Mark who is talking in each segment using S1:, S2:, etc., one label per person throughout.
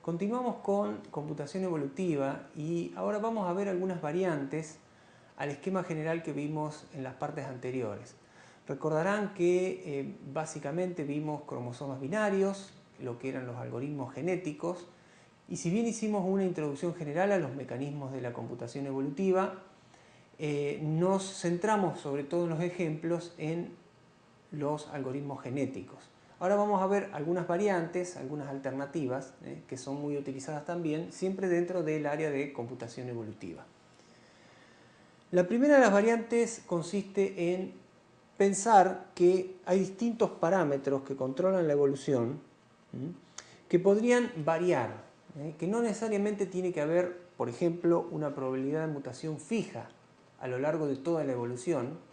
S1: Continuamos con computación evolutiva y ahora vamos a ver algunas variantes al esquema general que vimos en las partes anteriores. Recordarán que básicamente vimos cromosomas binarios, lo que eran los algoritmos genéticos, y si bien hicimos una introducción general a los mecanismos de la computación evolutiva, nos centramos sobre todo en los ejemplos en los algoritmos genéticos. Ahora vamos a ver algunas variantes, algunas alternativas que son muy utilizadas también, siempre dentro del área de computación evolutiva. La primera de las variantes consiste en pensar que hay distintos parámetros que controlan la evolución que podrían variar, que no necesariamente tiene que haber, por ejemplo, una probabilidad de mutación fija a lo largo de toda la evolución,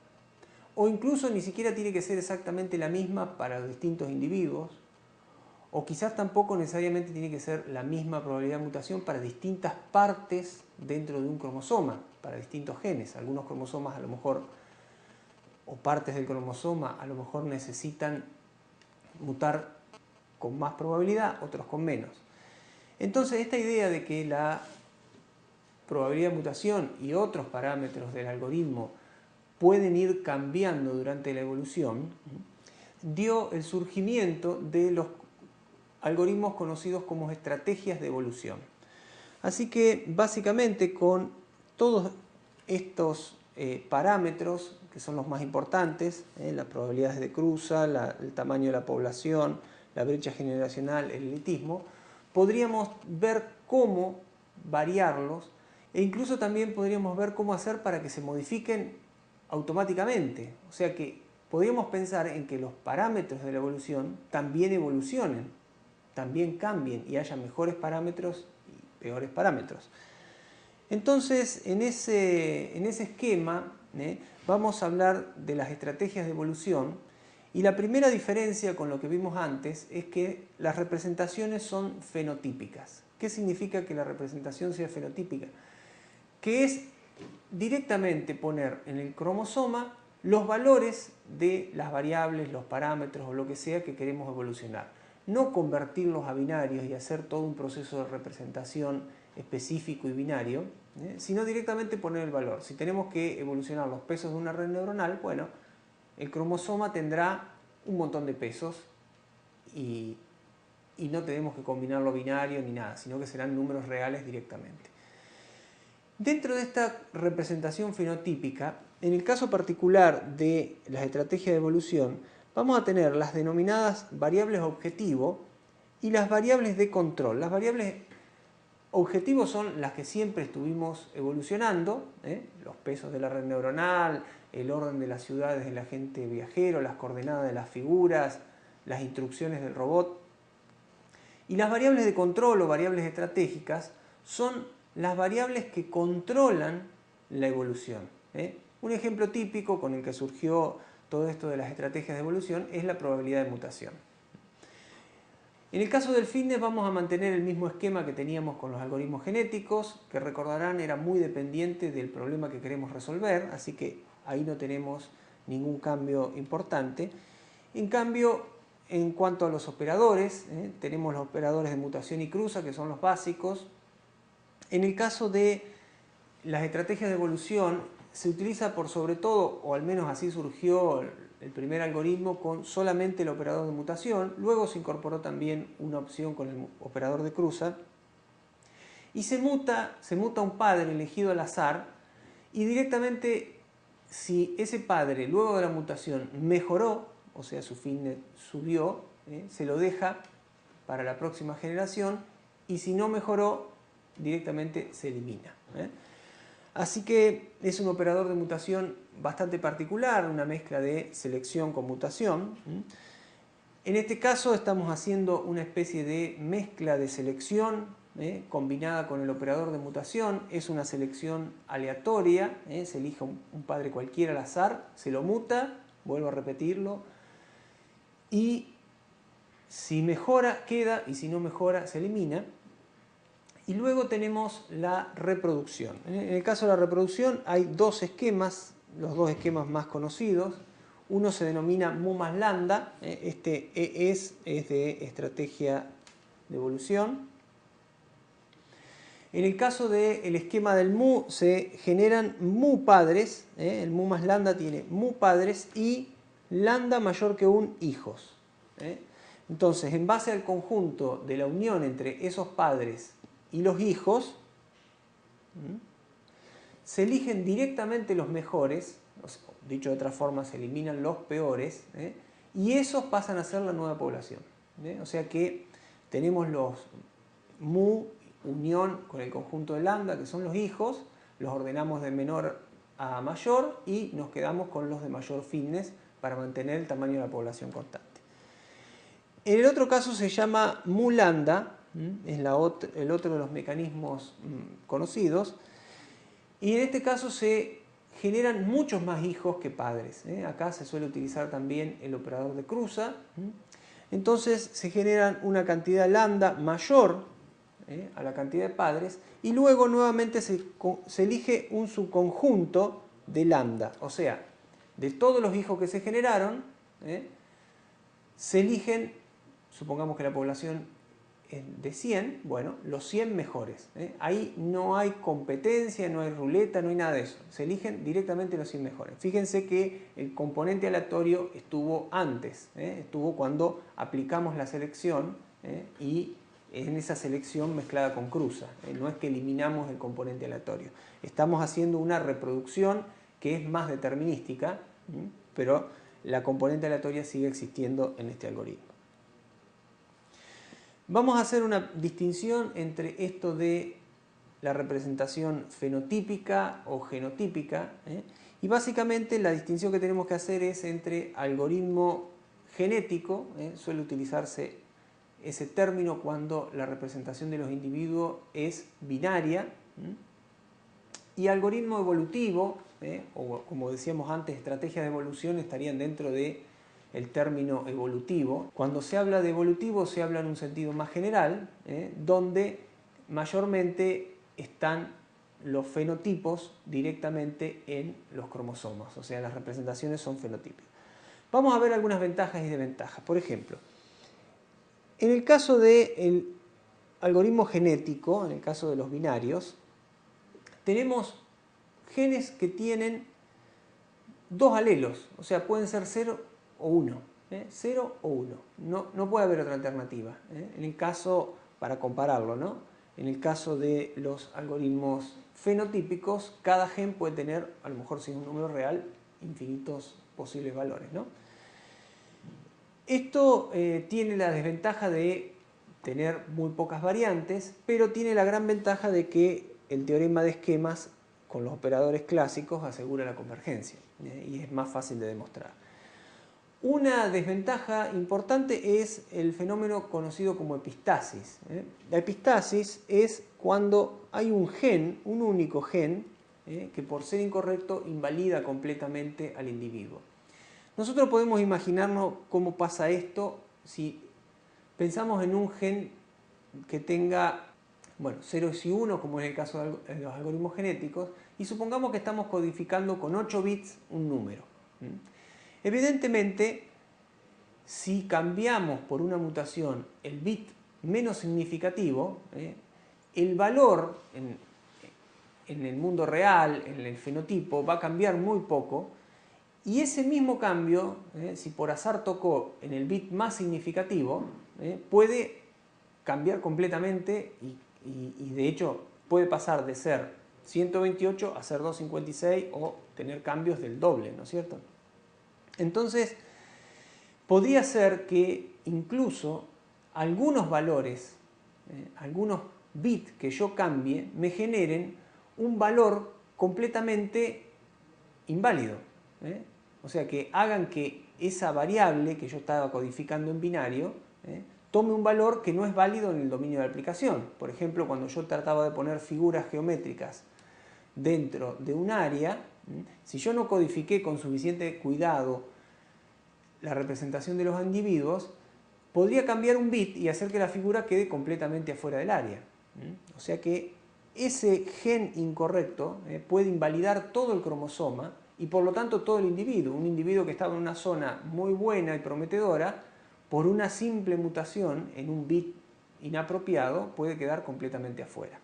S1: o incluso ni siquiera tiene que ser exactamente la misma para los distintos individuos, o quizás tampoco necesariamente tiene que ser la misma probabilidad de mutación para distintas partes dentro de un cromosoma, para distintos genes. Algunos cromosomas a lo mejor, o partes del cromosoma, a lo mejor necesitan mutar con más probabilidad, otros con menos. Entonces esta idea de que la probabilidad de mutación y otros parámetros del algoritmo pueden ir cambiando durante la evolución, dio el surgimiento de los algoritmos conocidos como estrategias de evolución. Así que básicamente con todos estos parámetros, que son los más importantes, las probabilidades de cruza, el tamaño de la población, la brecha generacional, el elitismo, podríamos ver cómo variarlos e incluso también podríamos ver cómo hacer para que se modifiquen automáticamente. O sea que podríamos pensar en que los parámetros de la evolución también evolucionen, también cambien y haya mejores parámetros y peores parámetros. Entonces, en ese esquema vamos a hablar de las estrategias de evolución y la primera diferencia con lo que vimos antes es que las representaciones son fenotípicas. ¿Qué significa que la representación sea fenotípica? Que es directamente poner en el cromosoma los valores de las variables, los parámetros o lo que sea que queremos evolucionar. No convertirlos a binarios y hacer todo un proceso de representación específico y binario, sino directamente poner el valor. Si tenemos que evolucionar los pesos de una red neuronal, bueno, el cromosoma tendrá un montón de pesos y no tenemos que combinarlo binario ni nada, sino que serán números reales directamente. Dentro de esta representación fenotípica, en el caso particular de las estrategias de evolución, vamos a tener las denominadas variables objetivo y las variables de control. Las variables objetivo son las que siempre estuvimos evolucionando, los pesos de la red neuronal, el orden de las ciudades del agente viajero, las coordenadas de las figuras, las instrucciones del robot. Y las variables de control o variables estratégicas son las variables que controlan la evolución. Un ejemplo típico con el que surgió todo esto de las estrategias de evolución es la probabilidad de mutación. En el caso del fitness vamos a mantener el mismo esquema que teníamos con los algoritmos genéticos, que recordarán era muy dependiente del problema que queremos resolver, así que ahí no tenemos ningún cambio importante. En cambio, en cuanto a los operadores, tenemos los operadores de mutación y cruza, que son los básicos. En el caso de las estrategias de evolución, se utiliza por sobre todo, o al menos así surgió el primer algoritmo, con solamente el operador de mutación. Luego se incorporó también una opción con el operador de cruza. Y se muta un padre elegido al azar y directamente, si ese padre luego de la mutación mejoró, o sea su fitness subió, se lo deja para la próxima generación, y si no mejoró, directamente se elimina. Así que es un operador de mutación bastante particular, una mezcla de selección con mutación. En este caso estamos haciendo una especie de mezcla de selección combinada con el operador de mutación. Es una selección aleatoria, se elige un padre cualquiera al azar, se lo muta, vuelvo a repetirlo, y si mejora queda y si no mejora se elimina. Y luego tenemos la reproducción. En el caso de la reproducción hay dos esquemas, los dos esquemas más conocidos. Uno se denomina mu más lambda, este es de estrategia de evolución. En el caso del esquema del mu se generan mu padres, el mu más lambda tiene mu padres y lambda mayor que 1 hijos. Entonces, en base al conjunto de la unión entre esos padres y los hijos, se eligen directamente los mejores, dicho de otra forma, se eliminan los peores, y esos pasan a ser la nueva población. O sea que tenemos los mu unión con el conjunto de lambda, que son los hijos, los ordenamos de menor a mayor y nos quedamos con los de mayor fitness para mantener el tamaño de la población constante. En el otro caso se llama mu lambda, es el otro de los mecanismos conocidos, y en este caso se generan muchos más hijos que padres. Acá se suele utilizar también el operador de cruza. Entonces se generan una cantidad lambda mayor a la cantidad de padres y luego nuevamente se elige un subconjunto de lambda. O sea, de todos los hijos que se generaron, se eligen, supongamos que la población es de 100, bueno, los 100 mejores. Ahí no hay competencia, no hay ruleta, no hay nada de eso. Se eligen directamente los 100 mejores. Fíjense que el componente aleatorio estuvo antes, estuvo cuando aplicamos la selección y en esa selección mezclada con cruza. No es que eliminamos el componente aleatorio. Estamos haciendo una reproducción que es más determinística, pero la componente aleatoria sigue existiendo en este algoritmo. Vamos a hacer una distinción entre esto de la representación fenotípica o genotípica, y básicamente la distinción que tenemos que hacer es entre algoritmo genético, suele utilizarse ese término cuando la representación de los individuos es binaria, y algoritmo evolutivo, o como decíamos antes, estrategias de evolución estarían dentro del término evolutivo. Cuando se habla de evolutivo se habla en un sentido más general, donde mayormente están los fenotipos directamente en los cromosomas, o sea, las representaciones son fenotípicas. Vamos a ver algunas ventajas y desventajas. Por ejemplo, en el caso del algoritmo genético, en el caso de los binarios, tenemos genes que tienen dos alelos, o sea, pueden ser 0 o 1. 0 o 1. No puede haber otra alternativa. En el caso, para compararlo, ¿no? En el caso de los algoritmos fenotípicos, cada gen puede tener, a lo mejor si es un número real, infinitos posibles valores, ¿no? Esto tiene la desventaja de tener muy pocas variantes, pero tiene la gran ventaja de que el teorema de esquemas con los operadores clásicos asegura la convergencia y es más fácil de demostrar. Una desventaja importante es el fenómeno conocido como epistasis. La epistasis es cuando hay un gen, un único gen, que por ser incorrecto invalida completamente al individuo. Nosotros podemos imaginarnos cómo pasa esto si pensamos en un gen que tenga, bueno, 0 y 1, como en el caso de los algoritmos genéticos, y supongamos que estamos codificando con 8 bits un número. Evidentemente, si cambiamos por una mutación el bit menos significativo, el valor en el mundo real, en el fenotipo, va a cambiar muy poco, y ese mismo cambio, si por azar tocó en el bit más significativo, puede cambiar completamente y de hecho puede pasar de ser 128 a ser 256 o tener cambios del doble, ¿no es cierto? Entonces, podría ser que incluso algunos valores, algunos bits que yo cambie, me generen un valor completamente inválido. O sea, que hagan que esa variable que yo estaba codificando en binario tome un valor que no es válido en el dominio de la aplicación. Por ejemplo, cuando yo trataba de poner figuras geométricas dentro de un área, si yo no codifiqué con suficiente cuidado la representación de los individuos, podría cambiar un bit y hacer que la figura quede completamente afuera del área. O sea que ese gen incorrecto puede invalidar todo el cromosoma y por lo tanto todo el individuo. Un individuo que estaba en una zona muy buena y prometedora, por una simple mutación en un bit inapropiado, puede quedar completamente afuera.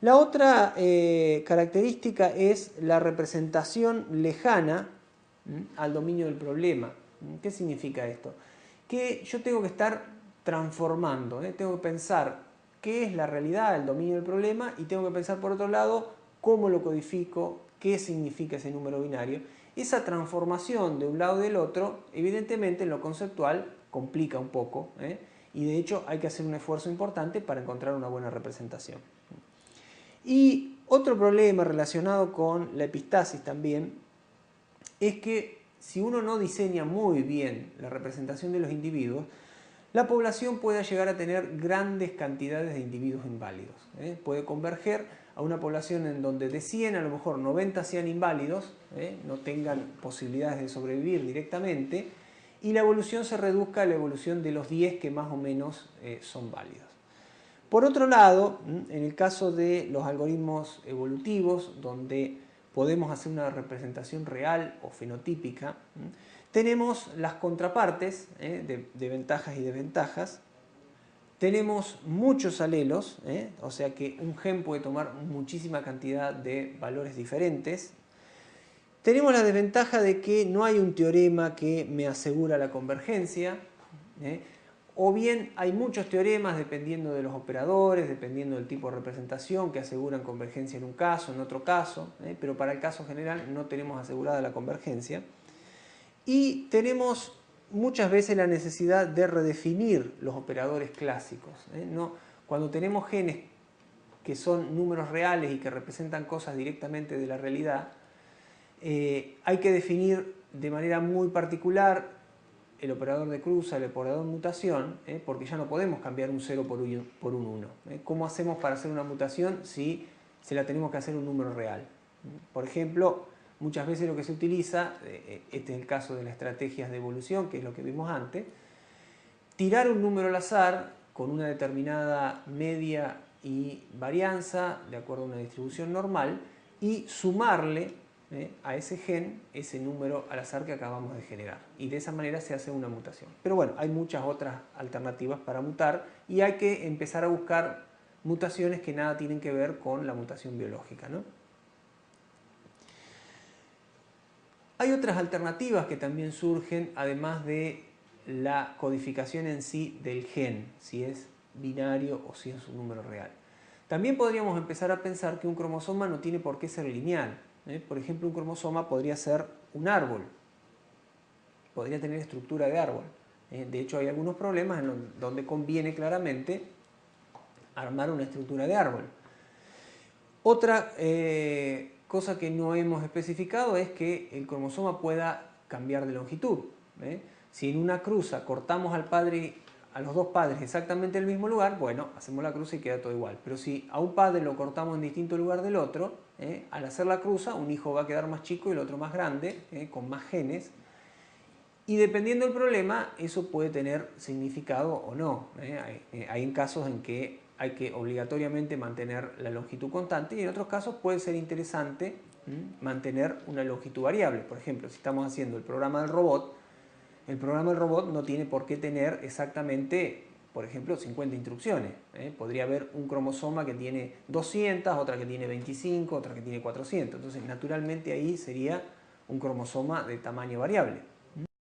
S1: La otra característica es la representación lejana al dominio del problema. ¿Qué significa esto? Que yo tengo que estar transformando, tengo que pensar qué es la realidad, el dominio del problema, y tengo que pensar por otro lado cómo lo codifico, qué significa ese número binario. Esa transformación de un lado del otro, evidentemente en lo conceptual complica un poco, y de hecho hay que hacer un esfuerzo importante para encontrar una buena representación. Y otro problema relacionado con la epistasis también es que si uno no diseña muy bien la representación de los individuos, la población puede llegar a tener grandes cantidades de individuos inválidos. Puede converger a una población en donde de 100 a lo mejor 90 sean inválidos, no tengan posibilidades de sobrevivir directamente, y la evolución se reduzca a la evolución de los 10 que más o menos son válidos. Por otro lado, en el caso de los algoritmos evolutivos, donde podemos hacer una representación real o fenotípica, tenemos las contrapartes de ventajas y desventajas. Tenemos muchos alelos, o sea que un gen puede tomar muchísima cantidad de valores diferentes. Tenemos la desventaja de que no hay un teorema que me asegura la convergencia, o bien hay muchos teoremas dependiendo de los operadores, dependiendo del tipo de representación que aseguran convergencia en un caso, en otro caso, pero para el caso general no tenemos asegurada la convergencia. Y tenemos muchas veces la necesidad de redefinir los operadores clásicos. Cuando tenemos genes que son números reales y que representan cosas directamente de la realidad, hay que definir de manera muy particular el operador de cruza, el operador de mutación, porque ya no podemos cambiar un 0 por un 1. ¿Cómo hacemos para hacer una mutación si se la tenemos que hacer un número real? Por ejemplo, muchas veces lo que se utiliza, este es el caso de las estrategias de evolución, que es lo que vimos antes, tirar un número al azar con una determinada media y varianza, de acuerdo a una distribución normal, y sumarle a ese gen ese número al azar que acabamos de generar. Y de esa manera se hace una mutación. Pero bueno, hay muchas otras alternativas para mutar y hay que empezar a buscar mutaciones que nada tienen que ver con la mutación biológica, ¿no? Hay otras alternativas que también surgen, además de la codificación en sí del gen, si es binario o si es un número real. También podríamos empezar a pensar que un cromosoma no tiene por qué ser lineal. Por ejemplo, un cromosoma podría ser un árbol, podría tener estructura de árbol. De hecho, hay algunos problemas en donde conviene claramente armar una estructura de árbol. Otra cosa que no hemos especificado es que el cromosoma pueda cambiar de longitud. Si en una cruza cortamos a los dos padres exactamente en el mismo lugar, bueno, hacemos la cruza y queda todo igual. Pero si a un padre lo cortamos en distinto lugar del otro, al hacer la cruza, un hijo va a quedar más chico y el otro más grande, con más genes. Y dependiendo del problema, eso puede tener significado o no. Hay casos en que hay que obligatoriamente mantener la longitud constante y en otros casos puede ser interesante mantener una longitud variable. Por ejemplo, si estamos haciendo el programa del robot, el programa del robot no tiene por qué tener exactamente, por ejemplo, 50 instrucciones. Podría haber un cromosoma que tiene 200, otra que tiene 25, otra que tiene 400. Entonces, naturalmente ahí sería un cromosoma de tamaño variable.